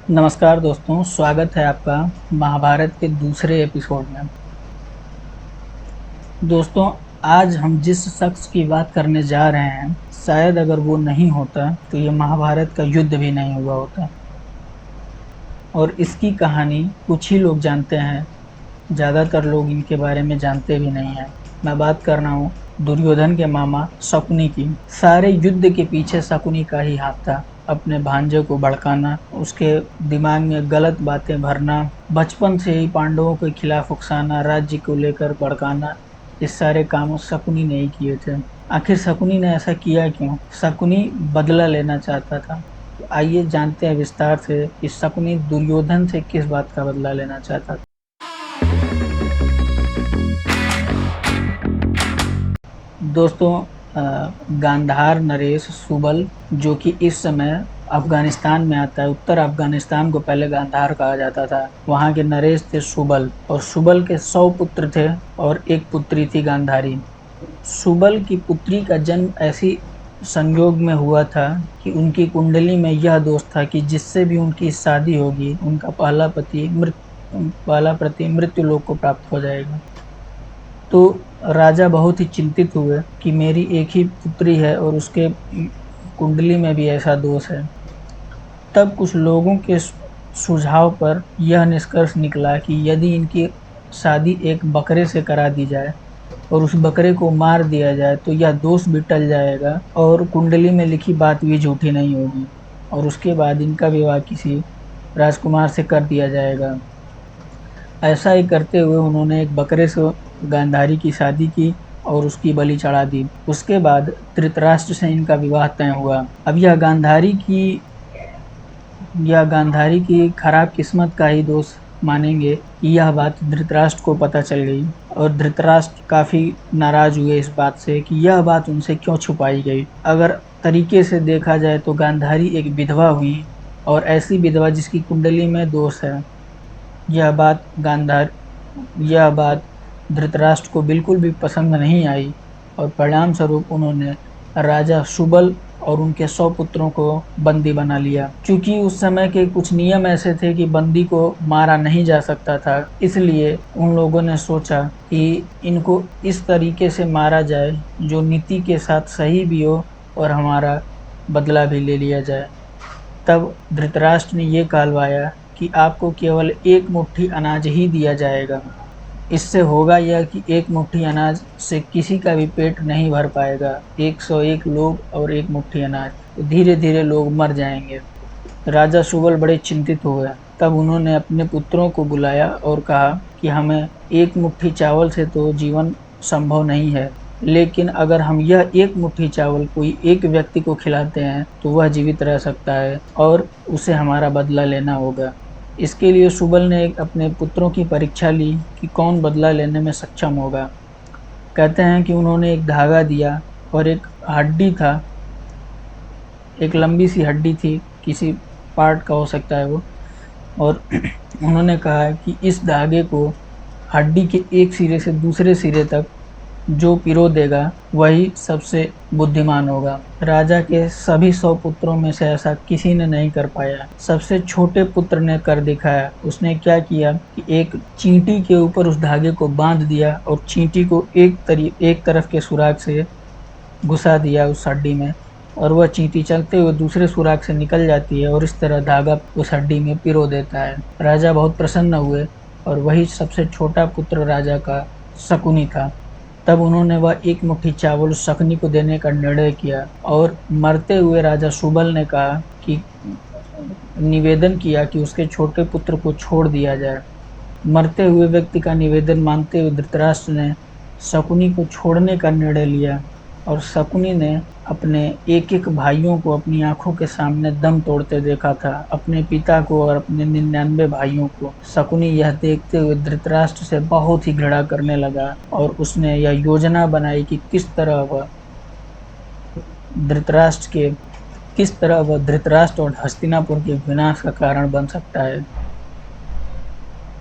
नमस्कार दोस्तों, स्वागत है आपका महाभारत के दूसरे एपिसोड में। दोस्तों, आज हम जिस शख्स की बात करने जा रहे हैं, शायद अगर वो नहीं होता तो ये महाभारत का युद्ध भी नहीं हुआ होता। और इसकी कहानी कुछ ही लोग जानते हैं, ज़्यादातर लोग इनके बारे में जानते भी नहीं हैं। मैं बात कर रहा हूँ दुर्योधन के मामा शकुनी की। सारे युद्ध के पीछे शकुनी का ही हाथ था। अपने भांजे को भड़काना, उसके दिमाग में गलत बातें भरना, बचपन से ही पांडवों के खिलाफ उकसाना, राज्य को लेकर भड़काना, ये सारे काम शकुनी ने ही किए थे। आखिर शकुनी ने ऐसा किया क्यों? शकुनी बदला लेना चाहता था। तो आइए जानते हैं विस्तार से कि शकुनी दुर्योधन से किस बात का बदला लेना चाहता था। दोस्तों, गांधार नरेश सुबल, जो कि इस समय अफगानिस्तान में आता है। उत्तर अफगानिस्तान को पहले गांधार कहा जाता था। वहाँ के नरेश थे सुबल, और सुबल के 100 पुत्र थे और एक पुत्री थी गांधारी। सुबल की पुत्री का जन्म ऐसी संयोग में हुआ था कि उनकी कुंडली में यह दोष था कि जिससे भी उनकी शादी होगी, उनका पहला पति मृत्यु लोक को प्राप्त हो जाएगा। तो राजा बहुत ही चिंतित हुए कि मेरी एक ही पुत्री है और उसके कुंडली में भी ऐसा दोष है। तब कुछ लोगों के सुझाव पर यह निष्कर्ष निकला कि यदि इनकी शादी एक बकरे से करा दी जाए और उस बकरे को मार दिया जाए तो यह दोष भी टल जाएगा और कुंडली में लिखी बात भी झूठी नहीं होगी, और उसके बाद इनका विवाह किसी राजकुमार से कर दिया जाएगा। ऐसा ही करते हुए उन्होंने एक बकरे से गांधारी की शादी की और उसकी बलि चढ़ा दी। उसके बाद धृतराष्ट्र से इनका विवाह तय हुआ। अब यह गांधारी की खराब किस्मत का ही दोष मानेंगे कि यह बात धृतराष्ट्र को पता चल गई, और धृतराष्ट्र काफी नाराज हुए इस बात से कि यह बात उनसे क्यों छुपाई गई। अगर तरीके से देखा जाए तो गांधारी एक विधवा हुई, और ऐसी विधवा जिसकी कुंडली में दोष है। यह बात गांधार यह बात धृतराष्ट्र को बिल्कुल भी पसंद नहीं आई, और परिणाम स्वरूप उन्होंने राजा सुबल और उनके 100 पुत्रों को बंदी बना लिया। क्योंकि उस समय के कुछ नियम ऐसे थे कि बंदी को मारा नहीं जा सकता था, इसलिए उन लोगों ने सोचा कि इनको इस तरीके से मारा जाए जो नीति के साथ सही भी हो और हमारा बदला भी ले लिया जाए। तब धृतराष्ट्र ने ये कहलवाया कि आपको केवल एक मुट्ठी अनाज ही दिया जाएगा। इससे होगा यह कि एक मुट्ठी अनाज से किसी का भी पेट नहीं भर पाएगा। 101 लोग और एक मुट्ठी अनाज, तो धीरे धीरे लोग मर जाएंगे। राजा सुबल बड़े चिंतित हुए। तब उन्होंने अपने पुत्रों को बुलाया और कहा कि हमें एक मुट्ठी चावल से तो जीवन संभव नहीं है, लेकिन अगर हम यह एक मुट्ठी चावल कोई एक व्यक्ति को खिलाते हैं तो वह जीवित रह सकता है और उसे हमारा बदला लेना होगा। इसके लिए सुबल ने अपने पुत्रों की परीक्षा ली कि कौन बदला लेने में सक्षम होगा। कहते हैं कि उन्होंने एक धागा दिया और एक हड्डी था, एक लंबी सी हड्डी थी, किसी पार्ट का हो सकता है वो, और उन्होंने कहा कि इस धागे को हड्डी के एक सिरे से दूसरे सिरे तक जो पिरो देगा वही सबसे बुद्धिमान होगा। राजा के सभी 100 पुत्रों में से ऐसा किसी ने नहीं कर पाया। सबसे छोटे पुत्र ने कर दिखाया। उसने क्या किया कि एक चींटी के ऊपर उस धागे को बांध दिया और चींटी को एक तरफ के सुराग से घुसा दिया उस हड्डी में, और वह चींटी चलते हुए दूसरे सुराग से निकल जाती है और इस तरह धागा उस हड्डी में पिरो देता है। राजा बहुत प्रसन्न हुए, और वही सबसे छोटा पुत्र राजा का शकुनी था। तब उन्होंने वह एक मुट्ठी चावल शकुनी को देने का निर्णय किया, और मरते हुए राजा सुबल ने कहा कि निवेदन किया कि उसके छोटे पुत्र को छोड़ दिया जाए। मरते हुए व्यक्ति का निवेदन मानते हुए धृतराष्ट्र ने शकुनी को छोड़ने का निर्णय लिया, और शकुनी ने अपने एक एक भाइयों को अपनी आंखों के सामने दम तोड़ते देखा था, अपने पिता को और अपने 99 भाइयों को। शकुनी यह देखते हुए धृतराष्ट्र से बहुत ही घृणा करने लगा, और उसने यह योजना बनाई कि किस तरह वह धृतराष्ट्र और हस्तिनापुर के विनाश का कारण बन सकता है।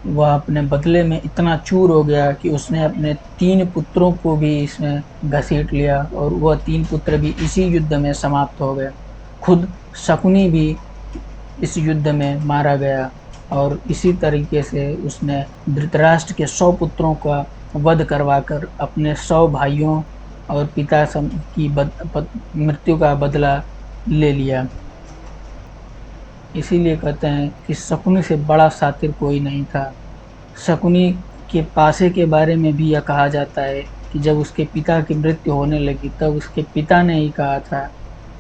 वह अपने बदले में इतना चूर हो गया कि उसने अपने 3 पुत्रों को भी इसमें घसीट लिया, और वह 3 पुत्र भी इसी युद्ध में समाप्त हो गए। खुद शकुनी भी इस युद्ध में मारा गया और इसी तरीके से उसने धृतराष्ट्र के 100 पुत्रों का वध करवाकर अपने 100 भाइयों और पिता की मृत्यु का बदला ले लिया। इसीलिए कहते हैं कि शकुनी से बड़ा शातिर कोई नहीं था। शकुनी के पासे के बारे में भी यह कहा जाता है कि जब उसके पिता की मृत्यु होने लगी तब उसके पिता ने ही कहा था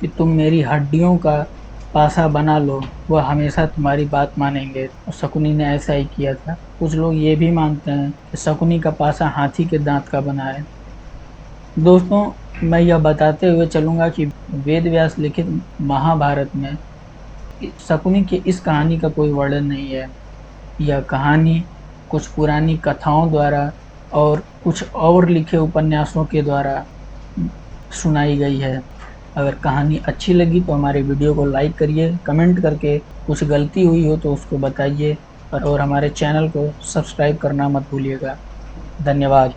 कि तुम मेरी हड्डियों का पासा बना लो, वह हमेशा तुम्हारी बात मानेंगे। और शकुनी ने ऐसा ही किया था। कुछ लोग ये भी मानते हैं कि शकुनी का पासा हाथी के दांत का बना है। दोस्तों, मैं यह बताते हुए चलूँगा कि वेद व्यास लिखित महाभारत में शकुनी की इस कहानी का कोई वर्णन नहीं है। यह कहानी कुछ पुरानी कथाओं द्वारा और कुछ और लिखे उपन्यासों के द्वारा सुनाई गई है। अगर कहानी अच्छी लगी तो हमारे वीडियो को लाइक करिए, कमेंट करके कुछ गलती हुई हो तो उसको बताइए और हमारे चैनल को सब्सक्राइब करना मत भूलिएगा। धन्यवाद।